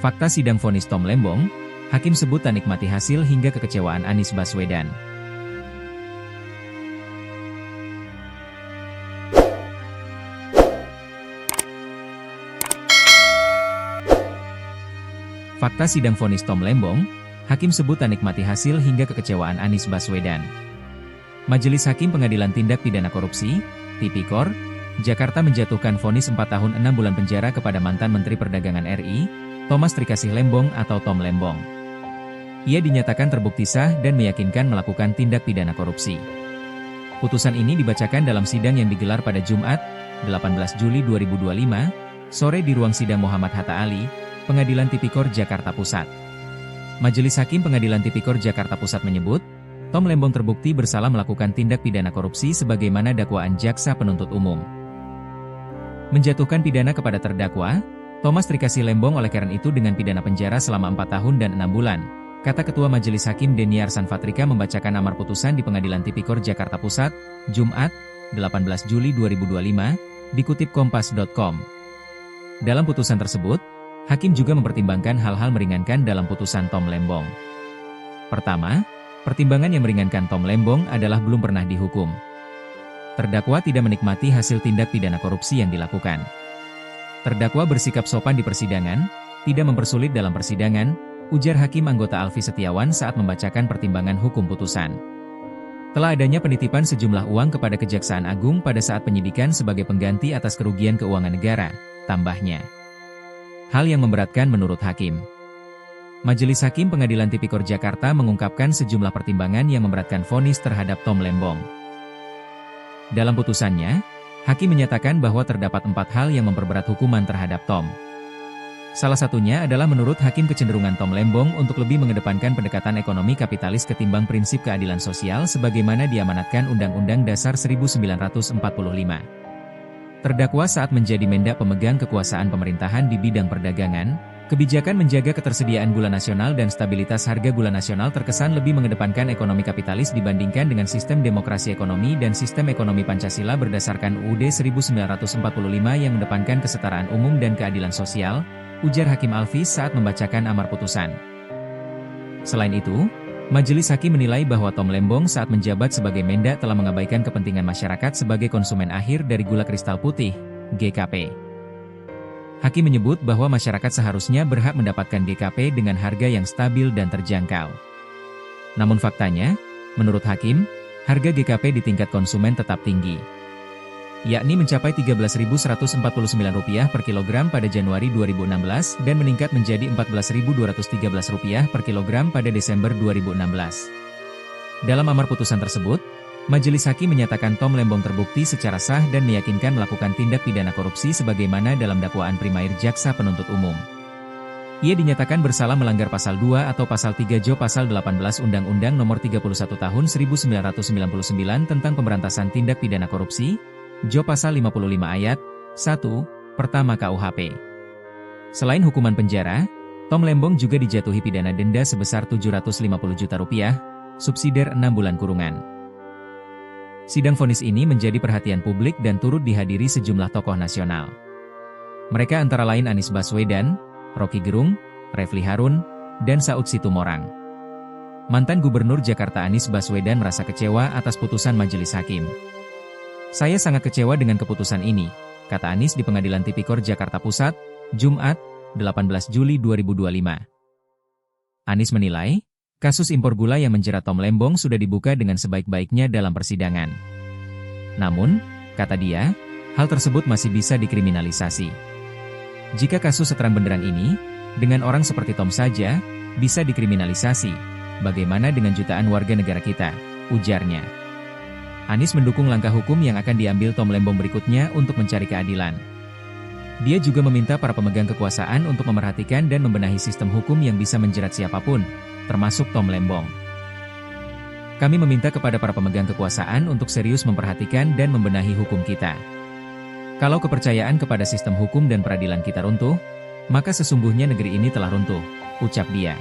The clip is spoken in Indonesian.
Fakta sidang vonis Tom Lembong, hakim sebut tak nikmati hasil hingga kekecewaan Anies Baswedan. Fakta sidang vonis Tom Lembong, hakim sebut tak nikmati hasil hingga kekecewaan Anies Baswedan. Majelis Hakim Pengadilan Tindak Pidana Korupsi, Tipikor, Jakarta menjatuhkan vonis 4 tahun 6 bulan penjara kepada mantan Menteri Perdagangan RI, Thomas Trikasih Lembong atau Tom Lembong. Ia dinyatakan terbukti sah dan meyakinkan melakukan tindak pidana korupsi. Putusan ini dibacakan dalam sidang yang digelar pada Jumat, 18 Juli 2025, sore di ruang sidang Muhammad Hatta Ali, Pengadilan Tipikor Jakarta Pusat. Majelis Hakim Pengadilan Tipikor Jakarta Pusat menyebut, Tom Lembong terbukti bersalah melakukan tindak pidana korupsi sebagaimana dakwaan jaksa penuntut umum. Menjatuhkan pidana kepada terdakwa, Thomas Trikasih Lembong oleh karena itu dengan pidana penjara selama 4 tahun dan 6 bulan, kata Ketua Majelis Hakim Deniar Sanfatrika membacakan amar putusan di Pengadilan Tipikor Jakarta Pusat, Jumat, 18 Juli 2025, dikutip kompas.com. Dalam putusan tersebut, hakim juga mempertimbangkan hal-hal meringankan dalam putusan Tom Lembong. Pertama, pertimbangan yang meringankan Tom Lembong adalah belum pernah dihukum. Terdakwa tidak menikmati hasil tindak pidana korupsi yang dilakukan. Terdakwa bersikap sopan di persidangan, tidak mempersulit dalam persidangan, ujar Hakim anggota Alfi Setiawan saat membacakan pertimbangan hukum putusan. Telah adanya penitipan sejumlah uang kepada Kejaksaan Agung pada saat penyidikan sebagai pengganti atas kerugian keuangan negara, tambahnya. Hal yang memberatkan menurut Hakim. Majelis Hakim Pengadilan Tipikor Jakarta mengungkapkan sejumlah pertimbangan yang memberatkan vonis terhadap Tom Lembong. Dalam putusannya, Hakim menyatakan bahwa terdapat 4 hal yang memperberat hukuman terhadap Tom. Salah satunya adalah menurut Hakim kecenderungan Tom Lembong untuk lebih mengedepankan pendekatan ekonomi kapitalis ketimbang prinsip keadilan sosial sebagaimana diamanatkan Undang-Undang Dasar 1945. Terdakwa saat menjadi Mendak pemegang kekuasaan pemerintahan di bidang perdagangan, kebijakan menjaga ketersediaan gula nasional dan stabilitas harga gula nasional terkesan lebih mengedepankan ekonomi kapitalis dibandingkan dengan sistem demokrasi ekonomi dan sistem ekonomi Pancasila berdasarkan UUD 1945 yang mengedepankan kesetaraan umum dan keadilan sosial, ujar Hakim Alfi saat membacakan amar putusan. Selain itu, Majelis Hakim menilai bahwa Tom Lembong saat menjabat sebagai Mendak telah mengabaikan kepentingan masyarakat sebagai konsumen akhir dari gula kristal putih, GKP. Hakim menyebut bahwa masyarakat seharusnya berhak mendapatkan GKP dengan harga yang stabil dan terjangkau. Namun faktanya, menurut Hakim, harga GKP di tingkat konsumen tetap tinggi, yakni mencapai Rp13.149 per kilogram pada Januari 2016 dan meningkat menjadi Rp14.213 per kilogram pada Desember 2016. Dalam amar putusan tersebut, Majelis Hakim menyatakan Tom Lembong terbukti secara sah dan meyakinkan melakukan tindak pidana korupsi sebagaimana dalam dakwaan primair jaksa penuntut umum. Ia dinyatakan bersalah melanggar Pasal 2 atau Pasal 3 Jo Pasal 18 Undang-Undang Nomor 31 Tahun 1999 tentang Pemberantasan Tindak Pidana Korupsi, Jo Pasal 55 Ayat 1, Pertama KUHP. Selain hukuman penjara, Tom Lembong juga dijatuhi pidana denda sebesar Rp750 juta, subsidiar 6 bulan kurungan. Sidang vonis ini menjadi perhatian publik dan turut dihadiri sejumlah tokoh nasional. Mereka antara lain Anies Baswedan, Roky Gerung, Refli Harun, dan Saud Situmorang. Mantan Gubernur Jakarta Anies Baswedan merasa kecewa atas putusan Majelis Hakim. Saya sangat kecewa dengan keputusan ini, kata Anies di Pengadilan Tipikor Jakarta Pusat, Jumat, 18 Juli 2025. Anies menilai, kasus impor gula yang menjerat Tom Lembong sudah dibuka dengan sebaik-baiknya dalam persidangan. Namun, kata dia, hal tersebut masih bisa dikriminalisasi. Jika kasus seterang benderang ini, dengan orang seperti Tom saja, bisa dikriminalisasi, bagaimana dengan jutaan warga negara kita, ujarnya. Anies mendukung langkah hukum yang akan diambil Tom Lembong berikutnya untuk mencari keadilan. Dia juga meminta para pemegang kekuasaan untuk memerhatikan dan membenahi sistem hukum yang bisa menjerat siapapun, termasuk Tom Lembong. Kami meminta kepada para pemegang kekuasaan untuk serius memperhatikan dan membenahi hukum kita. Kalau kepercayaan kepada sistem hukum dan peradilan kita runtuh, maka sesungguhnya negeri ini telah runtuh, ucap dia.